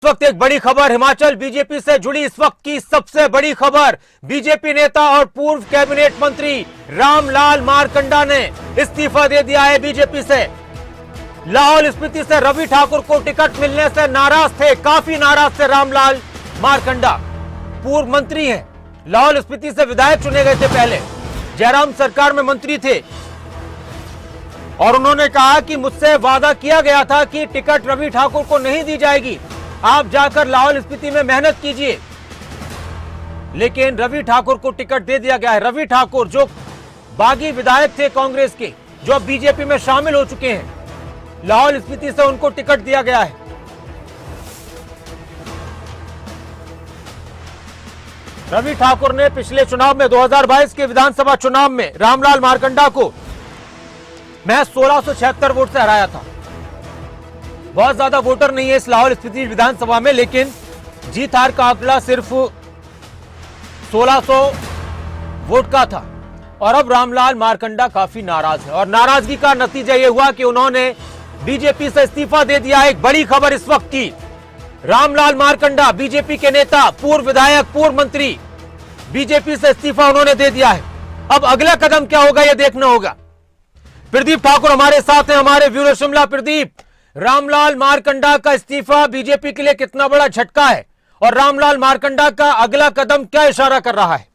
वक्त एक बड़ी खबर हिमाचल बीजेपी से जुड़ी इस वक्त की सबसे बड़ी खबर। बीजेपी नेता और पूर्व कैबिनेट मंत्री रामलाल मारकंडा ने इस्तीफा दे दिया है बीजेपी से। लाहौल स्पीति से रवि ठाकुर को टिकट मिलने से नाराज थे, काफी नाराज थे रामलाल मारकंडा। पूर्व मंत्री हैं, लाहौल स्पीति से विधायक चुने गए थे, पहले जयराम सरकार में मंत्री थे और उन्होंने कहा कि मुझसे वादा किया गया था कि टिकट रवि ठाकुर को नहीं दी जाएगी, आप जाकर लाहौल स्पीति में मेहनत कीजिए। लेकिन रवि ठाकुर को टिकट दे दिया गया है। रवि ठाकुर जो बागी विधायक थे कांग्रेस के, जो अब बीजेपी में शामिल हो चुके हैं, लाहौल स्पीति से उनको टिकट दिया गया है। रवि ठाकुर ने पिछले चुनाव में 2022 के विधानसभा चुनाव में रामलाल मारकंडा को महज 1676 वोट से हराया था। बहुत ज्यादा वोटर नहीं है इस लाहौल स्पीति विधानसभा में, लेकिन जीत हार का आंकड़ा सिर्फ 1600 वोट का था। और अब रामलाल मारकंडा काफी नाराज है और नाराजगी का नतीजा यह हुआ कि उन्होंने बीजेपी से इस्तीफा दे दिया है। एक बड़ी खबर इस वक्त की, रामलाल मारकंडा बीजेपी के नेता, पूर्व विधायक, पूर्व मंत्री, बीजेपी से इस्तीफा उन्होंने दे दिया है। अब अगला कदम क्या होगा यह देखना होगा। प्रदीप ठाकुर हमारे साथ हैं, हमारे ब्यूरो शिमला। प्रदीप, रामलाल मारकंडा का इस्तीफा बीजेपी के लिए कितना बड़ा झटका है और रामलाल मारकंडा का अगला कदम क्या इशारा कर रहा है?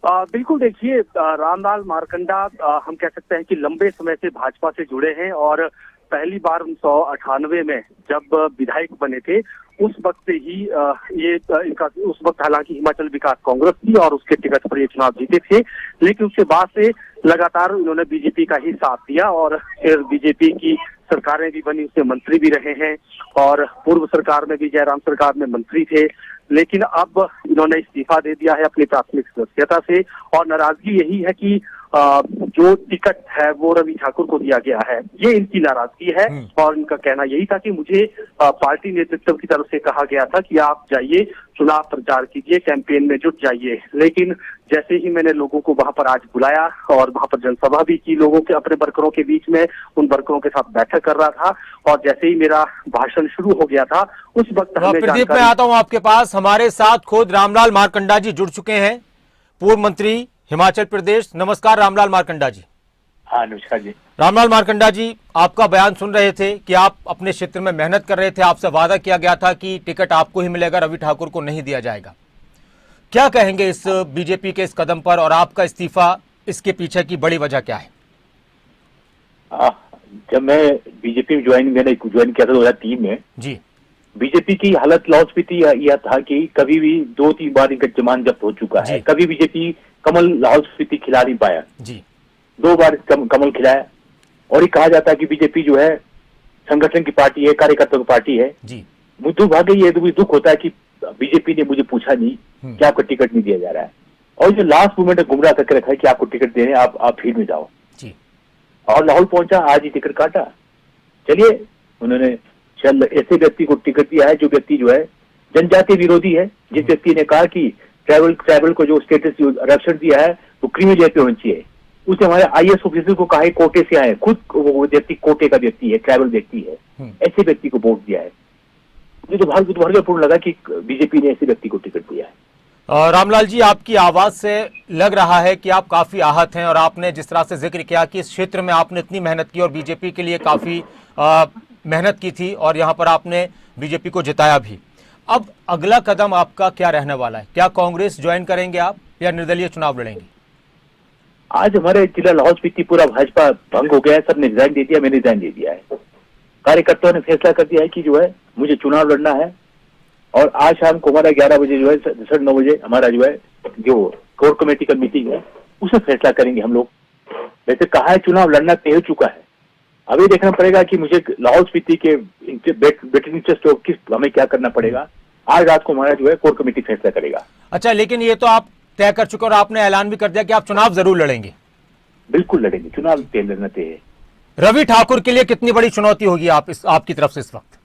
बिल्कुल, देखिए, रामलाल मारकंडा हम कह सकते हैं कि लंबे समय से भाजपा से जुड़े हैं और पहली बार 1998 में जब विधायक बने थे उस वक्त से ही उस वक्त हालांकि हिमाचल विकास कांग्रेस थी और उसके टिकट पर ये चुनाव जीते थे, लेकिन उसके बाद से लगातार उन्होंने बीजेपी का ही साथ दिया और फिर बीजेपी की सरकारें भी बनी, उससे मंत्री भी रहे हैं और पूर्व सरकार में भी जयराम सरकार में मंत्री थे। लेकिन अब इन्होंने इस्तीफा दे दिया है अपनी प्राथमिक सदस्यता से और नाराजगी यही है कि जो टिकट है वो रवि ठाकुर को दिया गया है, ये इनकी नाराजगी है। और इनका कहना यही था कि मुझे पार्टी नेतृत्व की तरफ से कहा गया था कि आप जाइए, चुनाव प्रचार कीजिए, कैंपेन में जुट जाइए। लेकिन जैसे ही मैंने लोगों को वहां पर आज बुलाया और वहां पर जनसभा भी की लोगों के, अपने वर्करों के बीच में, उन वर्करों के साथ बैठक कर रहा था और जैसे ही मेरा भाषण शुरू हो गया था उस वक्त प्रदीप, मैं आता हूं आपके पास। हमारे साथ खुद रामलाल मारकंडा जी जुड़ चुके हैं, पूर्व मंत्री हिमाचल प्रदेश। नमस्कार रामलाल मारकंडा जी। हाँ, नमस्कार जी। रामलाल मारकंडा जी, आपका बयान सुन रहे थे कि आप अपने क्षेत्र में मेहनत कर रहे थे, आपसे वादा किया गया था कि टिकट आपको ही मिलेगा, रवि ठाकुर को नहीं दिया जाएगा। क्या कहेंगे इस बीजेपी के इस कदम पर और आपका इस्तीफा, इसके पीछे की बड़ी वजह क्या है? जब मैं बीजेपी में मैंने ज्वाइन किया था 2003 में जी, बीजेपी की हालत लाहौल स्पीति यह था कि कभी भी 2-3 बार इनका जमान जब्त हो चुका है। कभी बीजेपी कमल लाहौल स्पीति खिला नहीं पाया जी, 2 बार कमल खिलाया। और ये कहा जाता है कि बीजेपी जो है संगठन की पार्टी है, कार्यकर्ताओं की पार्टी है जी। दुर्भाग्य ये दुख होता है कि बीजेपी ने मुझे पूछा नहीं कि आपको टिकट नहीं दिया जा रहा है और जो लास्ट मोमेंट में गुमराह करके रखा है कि आपको टिकट देने, आप फील्ड में जाओ जी। और लाहौल पहुंचा, आज ही टिकट काटा। चलिए, उन्होंने ऐसे व्यक्ति को टिकट दिया है जो व्यक्ति जो है जनजाति विरोधी है, जिस व्यक्ति ने कहा कि ट्राइबल को जो स्टेटस आरक्षण दिया है वो क्रीमी लेयर पे होनी चाहिए। उसने हमारे IAS ऑफिसर को कहा है कोटे से आए, खुद वो व्यक्ति कोटे का व्यक्ति है, ट्राइबल व्यक्ति है, ऐसे व्यक्ति को वोट दिया है। मुझे तो दुर्भाग्यपूर्ण लगा कि बीजेपी ने ऐसे व्यक्ति को टिकट दिया है। रामलाल जी, आपकी आवाज से लग रहा है कि आप काफी आहत हैं और आपने जिस तरह से जिक्र किया कि इस क्षेत्र में आपने इतनी मेहनत की और बीजेपी के लिए काफी मेहनत की थी और यहाँ पर आपने बीजेपी को जिताया भी। अब अगला कदम आपका क्या रहने वाला है? क्या कांग्रेस ज्वाइन करेंगे आप या निर्दलीय चुनाव लड़ेंगे? आज हमारे जिला लाहौल स्पीति पूरा भाजपा भंग हो गया है, सबने रिजाइन दे दिया, मैंने रिजाइन दे दिया है। कार्यकर्ताओं ने फैसला कर दिया है कि जो है मुझे चुनाव लड़ना है और आज शाम को हमारा 11 बजे जो है 9:30 बजे हमारा जो है जो कोर कमेटी का मीटिंग है उसमें फैसला करेंगे हम लोग। वैसे कहा है चुनाव लड़ना तय हो चुका है, अभी देखना पड़ेगा कि मुझे लाहौल स्पीति के बेटर इंटरेस्ट हो किस हमें क्या करना पड़ेगा। आज रात को हमारा जो है कोर कमेटी फैसला करेगा। अच्छा, लेकिन ये तो आप तय कर चुके और आपने ऐलान भी कर दिया कि आप चुनाव जरूर लड़ेंगे। बिल्कुल लड़ेंगे, चुनाव तय लड़ना तय है। रवि ठाकुर के लिए कितनी बड़ी चुनौती होगी आपकी तरफ से इस वक्त?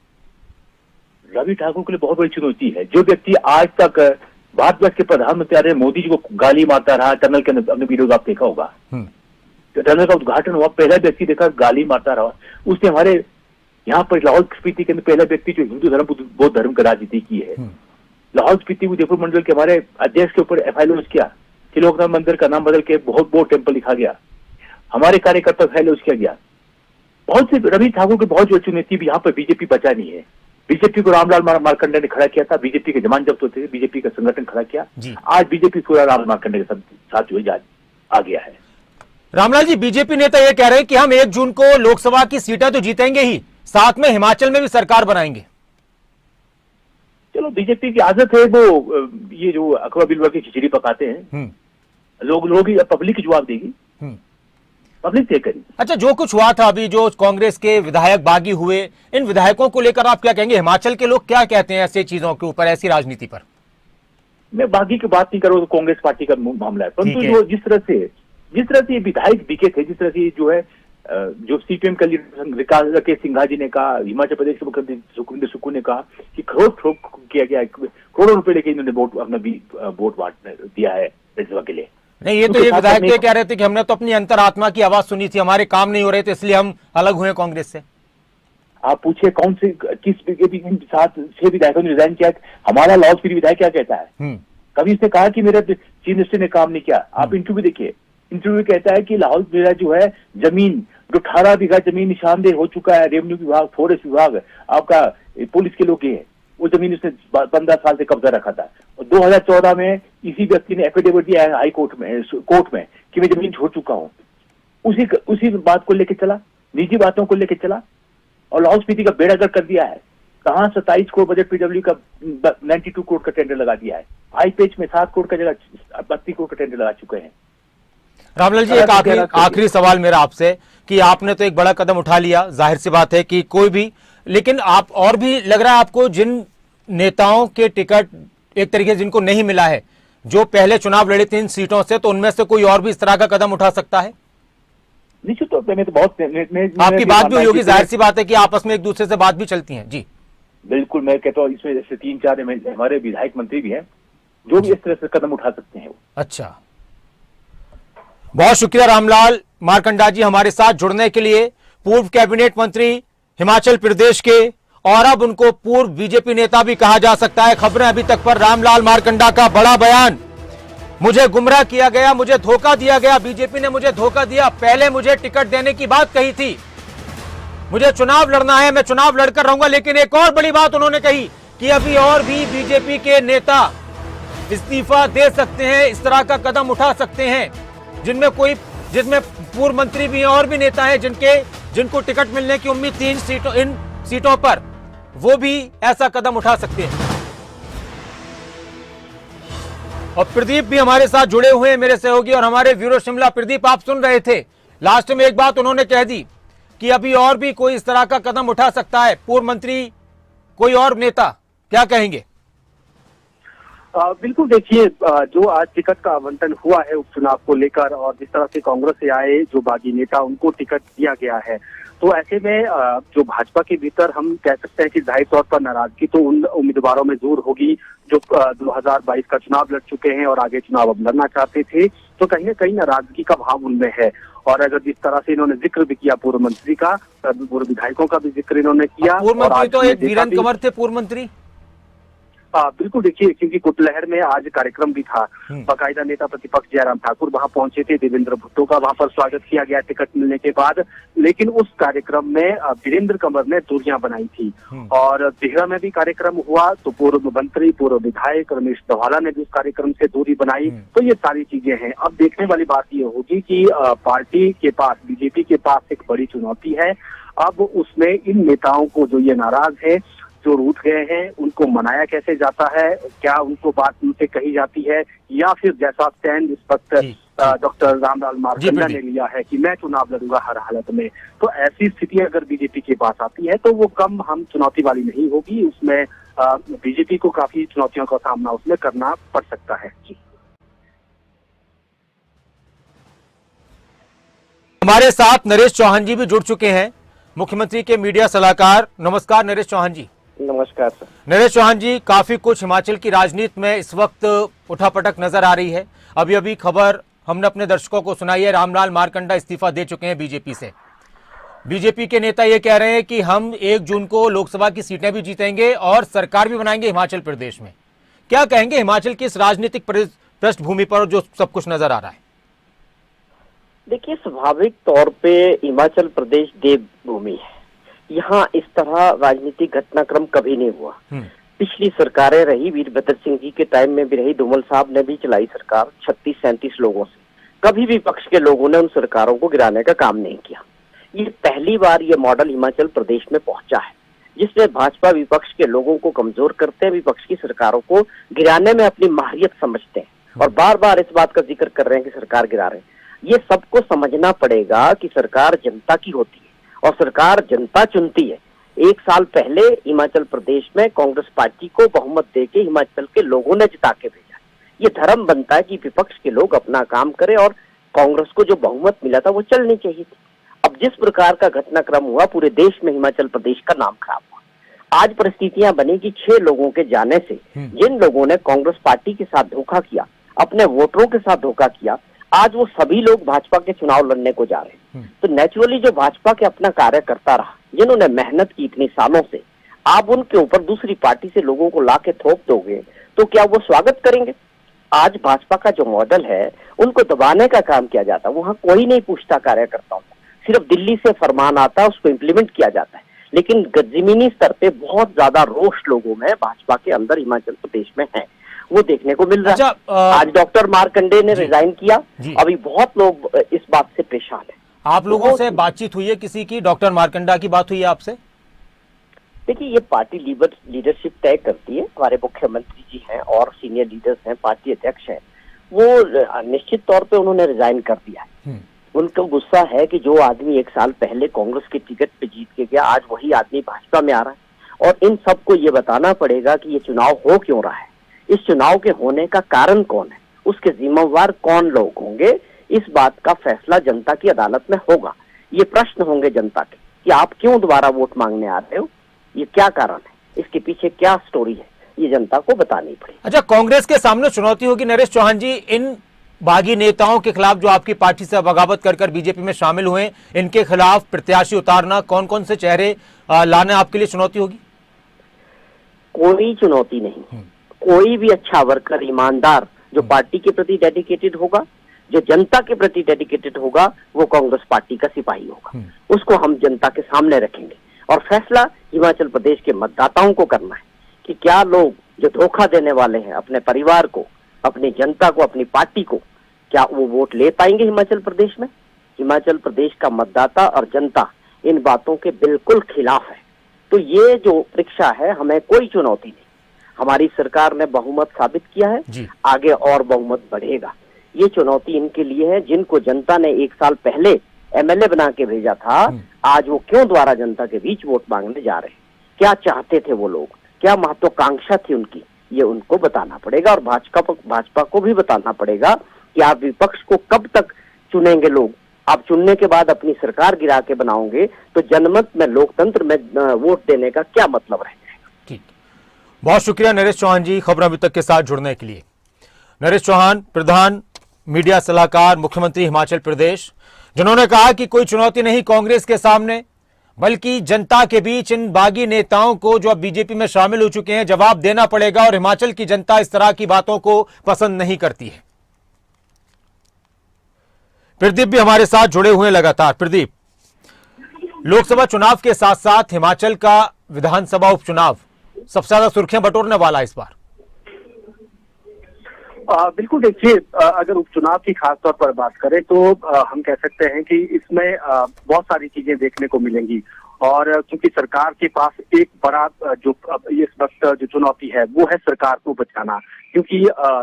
रवि ठाकुर के लिए बहुत बड़ी चुनौती है। जो व्यक्ति आज तक भारतवर्ष के प्रधानमंत्री रहे मोदी जी को गाली मारता रहा, टनल के अंदर वीडियो आप देखा होगा, टनल का उद्घाटन हुआ, पहला व्यक्ति देखा गाली मारता रहा, उसने हमारे यहाँ पर लाहौल स्पीति के अंदर पहला व्यक्ति जो हिंदू धर्म बौद्ध धर्म का राजनीति की है। लाहौल स्पीति उदयपुर मंडल के हमारे अध्यक्ष के ऊपर FIR लॉन्च किया, त्रिलोकनाथ मंदिर का नाम बदल के बहुत बोर्ड टेम्पल लिखा गया, हमारे कार्यकर्ता FIR लॉन्च किया गया। बहुत से रवि ठाकुर के बहुत जो चुनौती भी यहाँ पर बीजेपी बचा नहीं है। बीजेपी को रामलाल मारकंडा ने खड़ा किया था, बीजेपी के जमान जब्त होते थे, बीजेपी का संगठन खड़ा किया। आज बीजेपी पूरा रामलाल मारकंडा के साथ जो है आ गया है। रामलाल जी, बीजेपी नेता ये कह रहे हैं कि हम 1 जून को लोकसभा की सीटें तो जीतेंगे ही, साथ में हिमाचल में भी सरकार बनाएंगे। चलो, बीजेपी की आदत है वो ये जो अखबार बिलवा की खिचड़ी पकाते हैं, लोग पब्लिक जवाब देगी, पब्लिक तय करेगी। अच्छा, जो कुछ हुआ था अभी, जो कांग्रेस के विधायक बागी हुए, इन विधायकों को लेकर आप क्या कहेंगे? हिमाचल के लोग क्या कहते हैं ऐसी चीजों के ऊपर, ऐसी राजनीति पर? मैं बागी की बात नहीं कर रहा हूं, तो कांग्रेस पार्टी का मामला है, परंतु जो जिस तरह से ये विधायक बिके थे, जिस तरह से जो है जो CPM का लीडर राकेश सिंघा जी ने कहा, हिमाचल प्रदेश के मुख्यमंत्री सुखविंदर सुक्खू ने कहा कि खरोच किया गया, करोड़ों रुपए लेके इन्होंने वोट बांट दिया है राज्यसभा के लिए। नहीं, ये तो ये विधायक ये कह रहे थे कि हमने तो अपनी अंतरात्मा की आवाज सुनी थी, हमारे काम नहीं हो रहे थे, इसलिए हम अलग हुए कांग्रेस से। आप पूछिए कौन से किस 6 विधायकों ने रिजाइन किया? हमारा लाहौल स्पीति विधायक क्या कहता है? कभी उसने कहा कि मेरे चीफ मिनिस्टर ने काम नहीं किया? आप इंटरव्यू देखिए, इंटरव्यू कहता है कि लाहौल मेरा जो है जमीन, जो 18 बीघा जमीन निशानदेह हो चुका है, रेवेन्यू विभाग, फॉरेस्ट विभाग, आपका पुलिस के लोग है, वो जमीन उसने 15 साल से कब्जा रखा था। और 2014 में इसी व्यक्ति ने एफिडेविट दिया है हाई कोर्ट में कि मैं जमीन छोड़ चुका हूँ। उसी बात को लेके चला, निजी बातों को लेके चला और लाहौल स्पीति का बेड़ा गर्क कर दिया है। कहाँ 27 करोड़ बजट PW का 92 करोड़ का टेंडर लगा दिया है। IPH में 7 करोड़ का जगह 32 करोड़ का टेंडर लगा चुके हैं। रामलाल जी, एक आखिरी सवाल मेरा आपसे कि आपने तो एक बड़ा कदम उठा लिया, जाहिर सी बात है कि कोई भी, लेकिन आप और भी लग रहा है आपको जिन नेताओं के टिकट एक तरीके से जिनको नहीं मिला है, जो पहले चुनाव लड़े थे इन सीटों से, तो उनमें से कोई और भी इस तरह का कदम उठा सकता है? निश्चित तौर पर मैं तो बहुत आपकी बात भी होगी, जाहिर सी बात है कि आपस में एक दूसरे से बात भी चलती है। जी बिल्कुल, मैं कहता हूँ इसमें जैसे 3-4 हमारे विधायक मंत्री भी हैं जो भी इस तरह से कदम उठा सकते हैं। अच्छा, बहुत शुक्रिया रामलाल मारकंडा जी हमारे साथ जुड़ने के लिए। पूर्व कैबिनेट मंत्री हिमाचल प्रदेश के, और अब उनको पूर्व बीजेपी नेता भी कहा जा सकता है। खबरें अभी तक पर रामलाल मारकंडा का बड़ा बयान, मुझे गुमराह किया गया, मुझे धोखा दिया गया, बीजेपी ने मुझे धोखा दिया, पहले मुझे टिकट देने की बात कही थी, मुझे चुनाव लड़ना है, मैं चुनाव लड़कर रहूंगा। लेकिन एक और बड़ी बात उन्होंने कही कि अभी और भी बीजेपी के नेता इस्तीफा दे सकते हैं, इस तरह का कदम उठा सकते हैं, जिसमें पूर्व मंत्री भी हैं और भी नेता हैं जिनको टिकट मिलने की उम्मीद थी इन सीटों पर, वो भी ऐसा कदम उठा सकते हैं। और प्रदीप भी हमारे साथ जुड़े हुए हैं, मेरे सहयोगी और हमारे ब्यूरो शिमला। प्रदीप, आप सुन रहे थे, लास्ट में एक बात उन्होंने कह दी कि अभी और भी कोई इस तरह का कदम उठा सकता है, पूर्व मंत्री, कोई और नेता, क्या कहेंगे? बिल्कुल, देखिए, जो आज टिकट का आवंटन हुआ है उपचुनाव को लेकर और जिस तरह से कांग्रेस से आए जो बागी नेता उनको टिकट दिया गया है, तो ऐसे में जो भाजपा के भीतर हम कह सकते हैं कि जाहिर तौर पर नाराजगी तो उन उम्मीदवारों में दूर होगी जो 2022 का चुनाव लड़ चुके हैं और आगे चुनाव अब लड़ना चाहते थे, तो कहीं ना कहीं नाराजगी का भाव उनमें है। और अगर जिस तरह से इन्होंने जिक्र भी किया पूर्व मंत्री का, पूर्व विधायकों का भी जिक्र इन्होंने किया। पूर्व मंत्री तो एक वीरेंद्र कंवर थे, पूर्व मंत्री। बिल्कुल, देखिए, क्योंकि कुटलहर में आज कार्यक्रम भी था, बाकायदा नेता प्रतिपक्ष जयराम ठाकुर वहां पहुंचे थे, देवेंद्र भुट्टो का वहां पर स्वागत किया गया टिकट मिलने के बाद। लेकिन उस कार्यक्रम में वीरेंद्र कंवर ने दूरियां बनाई थी और देहरा में भी कार्यक्रम हुआ तो पूर्व मंत्री, पूर्व विधायक रमेश धवाला ने भी उस कार्यक्रम से दूरी बनाई। तो ये सारी चीजें हैं। अब देखने वाली बात ये होगी कि पार्टी के पास, बीजेपी के पास एक बड़ी चुनौती है। अब उसमें इन नेताओं को जो ये नाराज है, जो रूठ गए हैं, उनको मनाया कैसे जाता है, क्या उनको बात उनसे कही जाती है, या फिर जैसा स्टैंड इस वक्त डॉक्टर रामलाल मारकंडा ने लिया है कि मैं चुनाव लड़ूंगा हर हालत में, तो ऐसी स्थिति अगर बीजेपी के पास आती है तो वो कम हम चुनौती वाली नहीं होगी। उसमें बीजेपी को काफी चुनौतियों का सामना उसमें करना पड़ सकता है। जी, हमारे साथ नरेश चौहान जी भी जुड़ चुके हैं, मुख्यमंत्री के मीडिया सलाहकार। नमस्कार नरेश चौहान जी। नमस्कार सर। नरेश चौहान जी, काफी कुछ हिमाचल की राजनीति में इस वक्त उठापटक नजर आ रही है। अभी खबर हमने अपने दर्शकों को सुनाई है, रामलाल मारकंडा इस्तीफा दे चुके हैं बीजेपी से। बीजेपी के नेता ये कह रहे हैं कि हम 1 जून को लोकसभा की सीटें भी जीतेंगे और सरकार भी बनाएंगे हिमाचल प्रदेश में। क्या कहेंगे हिमाचल की इस राजनीतिक पृष्ठभूमि पर जो सब कुछ नजर आ रहा है? देखिए, स्वाभाविक तौर पे हिमाचल प्रदेश देवभूमि है। यहाँ इस तरह राजनीतिक घटनाक्रम कभी नहीं हुआ। पिछली सरकारें रही, वीरभद्र सिंह जी के टाइम में भी रही, धूमल साहब ने भी चलाई सरकार 36-37 लोगों से। कभी भी पक्ष के लोगों ने उन सरकारों को गिराने का काम नहीं किया। ये पहली बार ये मॉडल हिमाचल प्रदेश में पहुंचा है, जिसमें भाजपा विपक्ष के लोगों को कमजोर करते हैं, विपक्ष की सरकारों को गिराने में अपनी माहिरियत समझते हैं और बार बार इस बात का जिक्र कर रहे हैं कि सरकार गिरा रहे हैं। ये सबको समझना पड़ेगा कि सरकार जनता की होती है और सरकार जनता चुनती है। 1 साल पहले हिमाचल प्रदेश में कांग्रेस पार्टी को बहुमत देके हिमाचल के लोगों ने जिता के भेजा। ये धर्म बनता है कि विपक्ष के लोग अपना काम करें और कांग्रेस को जो बहुमत मिला था वो चलनी चाहिए थी। अब जिस प्रकार का घटनाक्रम हुआ, पूरे देश में हिमाचल प्रदेश का नाम खराब हुआ। आज परिस्थितियां बनी कि 6 लोगों के जाने से जिन लोगों ने कांग्रेस पार्टी के साथ धोखा किया, अपने वोटरों के साथ धोखा किया, आज वो सभी लोग भाजपा के चुनाव लड़ने को जा रहे हैं। तो नेचुरली जो भाजपा के अपना कार्य करता रहा, जिन्होंने मेहनत की इतनी सालों से, आप उनके ऊपर दूसरी पार्टी से लोगों को लाके थोप दोगे तो क्या वो स्वागत करेंगे? आज भाजपा का जो मॉडल है उनको दबाने का काम किया जाता है। वहां कोई नहीं पूछता कार्यकर्ताओं को, सिर्फ दिल्ली से फरमान आता है, उसको इम्प्लीमेंट किया जाता है। लेकिन जमीनी स्तर पे बहुत ज्यादा रोष लोगों में भाजपा के अंदर हिमाचल प्रदेश में है, वो देखने को मिल रहा है। आज डॉक्टर मार्कंडे ने रिजाइन किया, अभी बहुत लोग इस बात से परेशान है। आप लोगों से बातचीत हुई है किसी की? डॉक्टर मार्कंडा की बात हुई है आपसे? देखिए, ये पार्टी लीडरशिप तय करती है। हमारे मुख्यमंत्री जी हैं और सीनियर लीडर्स हैं, पार्टी अध्यक्ष हैं, वो निश्चित तौर पे उन्होंने रिजाइन कर दिया है। उनको गुस्सा है कि जो आदमी 1 साल पहले कांग्रेस के टिकट पे जीत के गया, आज वही आदमी भाजपा में आ रहा है। और इन सबको ये बताना पड़ेगा कि ये चुनाव हो क्यों रहा है, इस चुनाव के होने का कारण कौन है, उसके जिम्मेवार कौन लोग होंगे। इस बात का फैसला जनता की अदालत में होगा। ये प्रश्न होंगे जनता के कि आप क्यों दोबारा वोट मांगने आ रहे हो, ये क्या कारण है, इसके पीछे क्या स्टोरी है, ये जनता को बतानी पड़ेगी। अच्छा, कांग्रेस के सामने चुनौती होगी नरेश चौहान जी, इन बागी नेताओं के खिलाफ जो आपकी पार्टी से बगावत कर बीजेपी में शामिल हुए, इनके खिलाफ प्रत्याशी उतारना, कौन कौन से चेहरे लाना आपके लिए चुनौती होगी? कोई चुनौती नहीं। कोई भी अच्छा वर्कर, ईमानदार, जो पार्टी के प्रति डेडिकेटेड होगा, जो जनता के प्रति डेडिकेटेड होगा, वो कांग्रेस पार्टी का सिपाही होगा। उसको हम जनता के सामने रखेंगे और फैसला हिमाचल प्रदेश के मतदाताओं को करना है कि क्या लोग जो धोखा देने वाले हैं अपने परिवार को, अपनी जनता को, अपनी पार्टी को, क्या वो वोट ले पाएंगे हिमाचल प्रदेश में? हिमाचल प्रदेश का मतदाता और जनता इन बातों के बिल्कुल खिलाफ है। तो ये जो परीक्षा है, हमें कोई चुनौती नहीं। हमारी सरकार ने बहुमत साबित किया है, आगे और बहुमत बढ़ेगा। ये चुनौती इनके लिए है जिनको जनता ने 1 साल पहले एमएलए बना के भेजा था। आज वो क्यों द्वारा जनता के बीच वोट मांगने जा रहे हैं, क्या चाहते थे वो लोग, क्या महत्वाकांक्षा थी उनकी, ये उनको बताना पड़ेगा। और भाजपा को भी बताना पड़ेगा कि आप विपक्ष को कब तक चुनेंगे लोग। आप चुनने के बाद अपनी सरकार गिरा के बनाओगे तो जनमत में, लोकतंत्र में वोट देने का क्या मतलब रह जाएगा। ठीक, बहुत शुक्रिया नरेश चौहान जी खबर अभी तक के साथ जुड़ने के लिए। नरेश चौहान, प्रधान मीडिया सलाहकार, मुख्यमंत्री हिमाचल प्रदेश, जिन्होंने कहा कि कोई चुनौती नहीं कांग्रेस के सामने, बल्कि जनता के बीच इन बागी नेताओं को जो अब बीजेपी में शामिल हो चुके हैं जवाब देना पड़ेगा। और हिमाचल की जनता इस तरह की बातों को पसंद नहीं करती है। प्रदीप भी हमारे साथ जुड़े हुए लगातार। प्रदीप, लोकसभा चुनाव के साथ साथ हिमाचल का विधानसभा उपचुनाव सबसे ज्यादा सुर्खियां बटोरने वाला इस बार। बिल्कुल, देखिए, अगर उपचुनाव की खास तौर पर बात करें तो हम कह सकते हैं कि इसमें बहुत सारी चीजें देखने को मिलेंगी। और क्योंकि सरकार के पास एक बड़ा जो इस वक्त जो चुनौती है वो है सरकार को बचाना। क्योंकि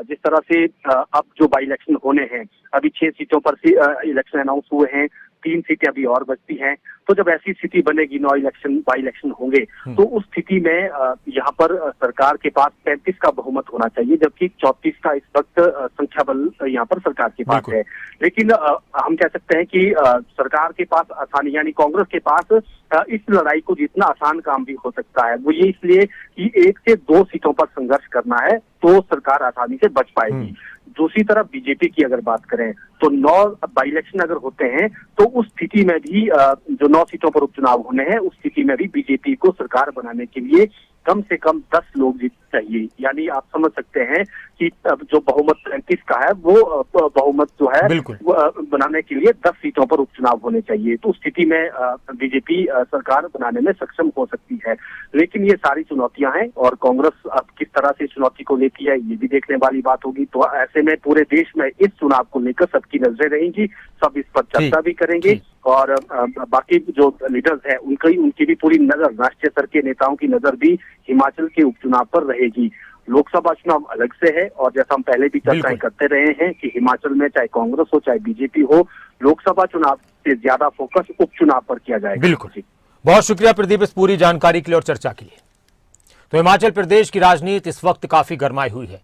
जिस तरह से अब जो बाई इलेक्शन होने हैं, अभी 6 सीटों पर से इलेक्शन अनाउंस हुए हैं, 3 सीटें अभी और बचती हैं। तो जब ऐसी स्थिति बनेगी, 9 इलेक्शन बाई इलेक्शन होंगे, तो उस स्थिति में यहाँ पर सरकार के पास 35 का बहुमत होना चाहिए, जबकि 34 का इस वक्त संख्या बल यहाँ पर सरकार के पास है। लेकिन हम कह सकते हैं कि सरकार के पास आसानी, यानी कांग्रेस के पास इस लड़ाई को जीतना आसान काम भी हो सकता है। वो ये इसलिए कि 1 से 2 सीटों पर संघर्ष करना है तो सरकार आसानी से बच पाएगी। दूसरी तरफ बीजेपी की अगर बात करें तो 9 बाई इलेक्शन अगर होते हैं तो उस स्थिति में भी जो 9 सीटों पर उपचुनाव होने हैं उस स्थिति में भी बीजेपी को सरकार बनाने के लिए कम से कम 10 लोग जीत चाहिए। यानी आप समझ सकते हैं कि जो बहुमत 33 का है वो बहुमत जो है बनाने के लिए 10 सीटों पर उपचुनाव होने चाहिए। तो उस स्थिति में बीजेपी सरकार बनाने में सक्षम हो सकती है। लेकिन ये सारी चुनौतियां हैं और कांग्रेस अब किस तरह से चुनौती को लेती है ये भी देखने वाली बात होगी। तो ऐसे में पूरे देश में इस चुनाव को लेकर सबकी नजरें रहेंगी, सब इस पर चर्चा भी करेंगे और बाकी जो लीडर्स हैं उनकी भी पूरी नजर, राष्ट्रीय स्तर के नेताओं की नजर भी हिमाचल के उपचुनाव पर रहेगी। लोकसभा चुनाव अलग से है और जैसा हम पहले भी चर्चाएं करते रहे हैं कि हिमाचल में चाहे कांग्रेस हो चाहे बीजेपी हो, लोकसभा चुनाव से ज्यादा फोकस उपचुनाव पर किया जाएगा। बिल्कुल, बहुत शुक्रिया प्रदीप इस पूरी जानकारी के लिए और चर्चा के लिए। तो हिमाचल प्रदेश की राजनीति इस वक्त काफी गरमाई हुई है।